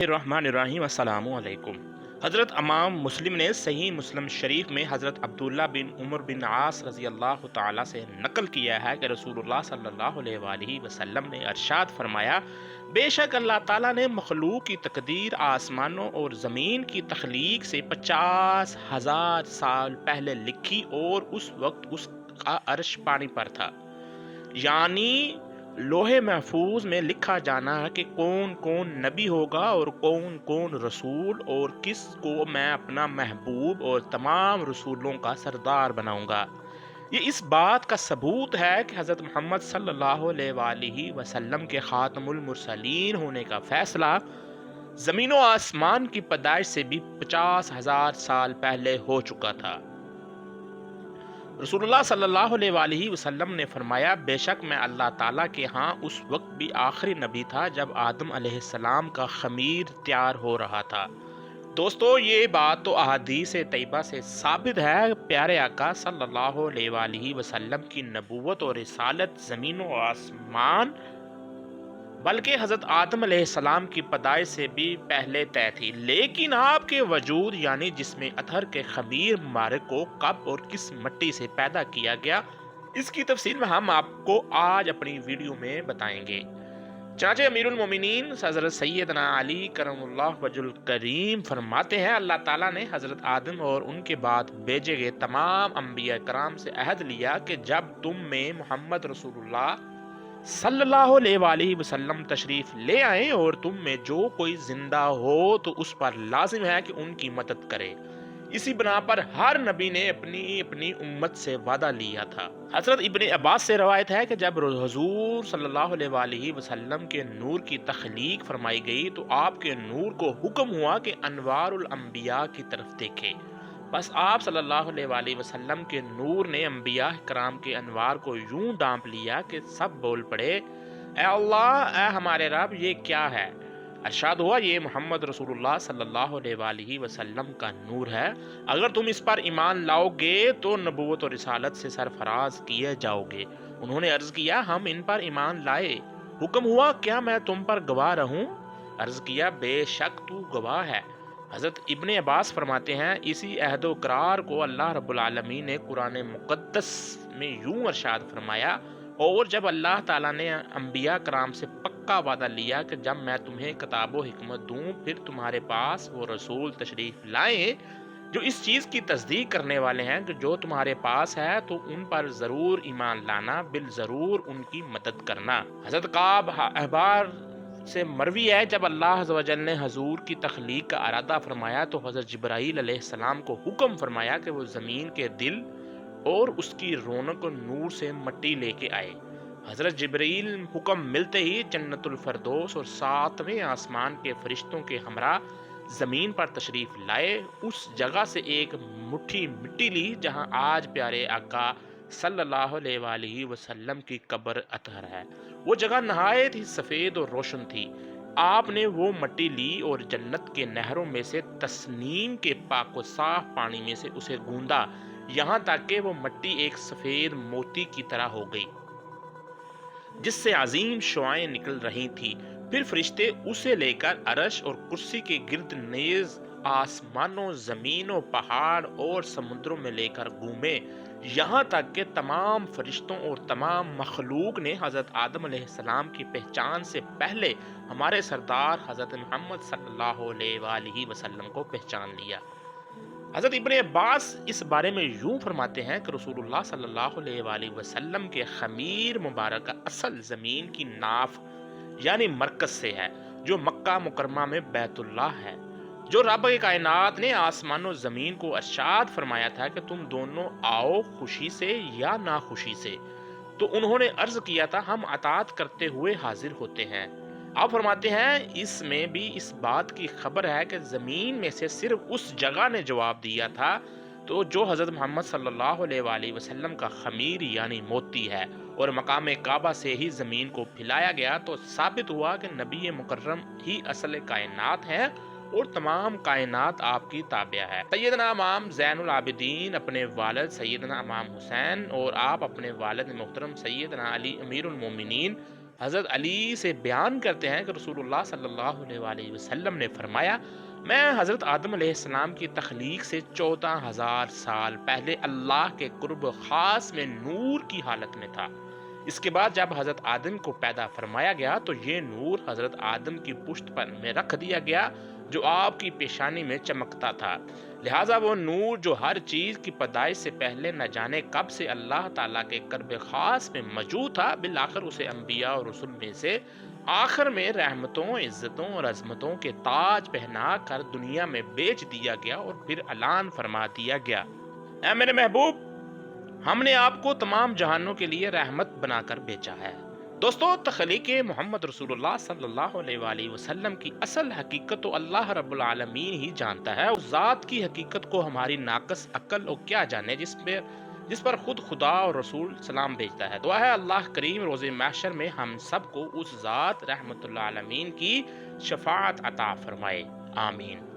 الرحمن الرحیم السلام علیکم۔ حضرت امام مسلم نے صحیح مسلم شریف میں حضرت عبداللہ بن عمر بن عاص رضی اللہ تعالیٰ سے نقل کیا ہے کہ رسول اللہ صلی اللہ علیہ وآلہ وسلم نے ارشاد فرمایا، بے شک اللہ تعالیٰ نے مخلوق کی تقدیر آسمانوں اور زمین کی تخلیق سے 50,000 سال پہلے لکھی، اور اس وقت اس کا عرش پانی پر تھا، یعنی لوح محفوظ میں لکھا جانا ہے کہ کون کون نبی ہوگا اور کون کون رسول، اور کس کو میں اپنا محبوب اور تمام رسولوں کا سردار بناؤں گا۔ یہ اس بات کا ثبوت ہے کہ حضرت محمد صلی اللہ علیہ وآلہ وسلم کے خاتم المرسلین ہونے کا فیصلہ زمین و آسمان کی پیدائش سے بھی 50,000 سال پہلے ہو چکا تھا۔ رسول اللہ صلی اللہ علیہ وآلہ وسلم نے فرمایا، بے شک میں اللہ تعالیٰ کے ہاں اس وقت بھی آخری نبی تھا جب آدم علیہ السلام کا خمیر تیار ہو رہا تھا۔ دوستو، یہ بات تو احادیث طیبہ سے ثابت ہے۔ پیارے آقا صلی اللہ علیہ وآلہ وسلم کی نبوت اور رسالت زمین و آسمان بلکہ حضرت آدم علیہ السلام کی پیدائش سے بھی پہلے طے تھی، لیکن آپ کے وجود یعنی جسم اطہر کے خمیر مبارک کو کب اور کس مٹی سے پیدا کیا گیا، اس کی تفصیل میں ہم آپ کو آج اپنی ویڈیو میں بتائیں گے۔ چنانچہ امیر المومنین حضرت سیدنا علی کرم اللہ وجہ الکریم فرماتے ہیں، اللہ تعالیٰ نے حضرت آدم اور ان کے بعد بھیجے گئے تمام انبیاء کرام سے عہد لیا کہ جب تم میں محمد رسول اللہ صلی اللہ علیہ وآلہ وسلم تشریف لے آئیں اور تم میں جو کوئی زندہ ہو تو اس پر لازم ہے کہ ان کی مدد کرے۔ اسی بنا پر ہر نبی نے اپنی اپنی امت سے وعدہ لیا تھا۔ حضرت ابن عباس سے روایت ہے کہ جب حضور صلی اللہ علیہ وآلہ وسلم کے نور کی تخلیق فرمائی گئی تو آپ کے نور کو حکم ہوا کہ انوار الانبیاء کی طرف دیکھے۔ بس آپ صلی اللہ علیہ وآلہ وسلم کے نور نے انبیاء کرام کے انوار کو یوں ڈانپ لیا کہ سب بول پڑے، اے اللہ، اے ہمارے رب، یہ کیا ہے؟ ارشاد ہوا، یہ محمد رسول اللہ صلی اللہ علیہ وآلہ وسلم کا نور ہے، اگر تم اس پر ایمان لاؤ گے تو نبوت اور رسالت سے سرفراز کیے جاؤ گے۔ انہوں نے عرض کیا، ہم ان پر ایمان لائے۔ حکم ہوا، کیا میں تم پر گواہ رہوں؟ عرض کیا، بے شک تو گواہ ہے۔ حضرت ابن عباس فرماتے ہیں، اسی عہد و قرار کو اللہ رب العالمین نے قرآن مقدس میں یوں ارشاد فرمایا، اور جب اللہ تعالیٰ نے انبیاء کرام سے پکا وعدہ لیا کہ جب میں تمہیں کتاب و حکمت دوں پھر تمہارے پاس وہ رسول تشریف لائیں جو اس چیز کی تصدیق کرنے والے ہیں کہ جو تمہارے پاس ہے، تو ان پر ضرور ایمان لانا، بالضرور ان کی مدد کرنا۔ حضرت کعب احبار سے مروی ہے، جب اللہ عز و جل نے حضور کی تخلیق کا ارادہ فرمایا تو حضرت جبرائیل علیہ السلام کو حکم فرمایا کہ وہ زمین کے دل اور اس کی رونق و نور سے مٹی لے کے آئے۔ حضرت جبرائیل حکم ملتے ہی جنت الفردوس اور 7ویں آسمان کے فرشتوں کے ہمراہ زمین پر تشریف لائے۔ اس جگہ سے ایک مٹھی مٹی لی جہاں آج پیارے آقا صلی اللہ علیہ وآلہ وسلم کی قبر اطہر ہے۔ وہ جگہ نہایت ہی سفید اور روشن تھی۔ آپ نے وہ مٹی لی اور جنت کے نہروں میں سے تسنیم کے پاک و صاف پانی میں سے اسے گوندا، یہاں تک کہ وہ مٹی ایک سفید موتی کی طرح ہو گئی جس سے عظیم شعاعیں نکل رہی تھی۔ پھر فرشتے اسے لے کر عرش اور کرسی کے گرد نیز آسمانوں، زمینوں، پہاڑ اور سمندروں میں لے کر گھومے، یہاں تک کہ تمام فرشتوں اور تمام مخلوق نے حضرت آدم علیہ السلام کی پہچان سے پہلے ہمارے سردار حضرت محمد صلی اللہ علیہ وآلہ وسلم کو پہچان لیا۔ حضرت ابن عباس اس بارے میں یوں فرماتے ہیں کہ رسول اللہ صلی اللہ علیہ وآلہ وسلم کے خمیر مبارک کا اصل زمین کی ناف یعنی مرکز سے ہے، جو مکہ مکرمہ میں بیت اللہ ہے۔ جو رب کائنات نے آسمان و زمین کو ارشاد فرمایا تھا کہ تم دونوں آؤ خوشی سے یا ناخوشی سے، تو انہوں نے عرض کیا تھا، ہم اطاعت کرتے ہوئے حاضر ہوتے ہیں۔ آپ فرماتے ہیں، اس میں بھی اس بات کی خبر ہے کہ زمین میں سے صرف اس جگہ نے جواب دیا تھا تو جو حضرت محمد صلی اللہ علیہ وآلہ وسلم کا خمیر یعنی موتی ہے، اور مقام کعبہ سے ہی زمین کو پھیلایا گیا تو ثابت ہوا کہ نبی مکرم ہی اصل کائنات ہے اور تمام کائنات آپ کی تابع ہے۔ سیدنا امام زین العابدین اپنے والد سیدنا امام حسین اور آپ اپنے والد محترم سیدنا علی امیر المومنین حضرت علی سے بیان کرتے ہیں کہ رسول اللہ صلی اللہ علیہ وآلہ وسلم نے فرمایا، میں حضرت آدم علیہ السلام کی تخلیق سے 14,000 سال پہلے اللہ کے قرب خاص میں نور کی حالت میں تھا۔ اس کے بعد جب حضرت آدم کو پیدا فرمایا گیا تو یہ نور حضرت آدم کی پشت پر میں رکھ دیا گیا جو آپ کی پیشانی میں چمکتا تھا۔ لہٰذا وہ نور جو ہر چیز کی پیدائش سے پہلے نہ جانے کب سے اللہ تعالیٰ کے قرب خاص میں موجود تھا، بالآخر اسے انبیاء اور رسل میں سے آخر میں رحمتوں، عزتوں اور عظمتوں کے تاج پہنا کر دنیا میں بیچ دیا گیا اور پھر اعلان فرما دیا گیا، اے میرے محبوب، ہم نے آپ کو تمام جہانوں کے لیے رحمت بنا کر بیچا ہے۔ دوستو، تخلیق محمد رسول اللہ صلی اللہ علیہ وآلہ وسلم کی اصل حقیقت تو اللہ رب العالمین ہی جانتا ہے۔ اس ذات کی حقیقت کو ہماری ناقص عقل اور کیا جانے جس پر خود خدا اور رسول سلام بھیجتا ہے۔ دعا ہے اللہ کریم روز محشر میں ہم سب کو اس ذات رحمت اللہ عالمین کی شفاعت عطا فرمائے، آمین۔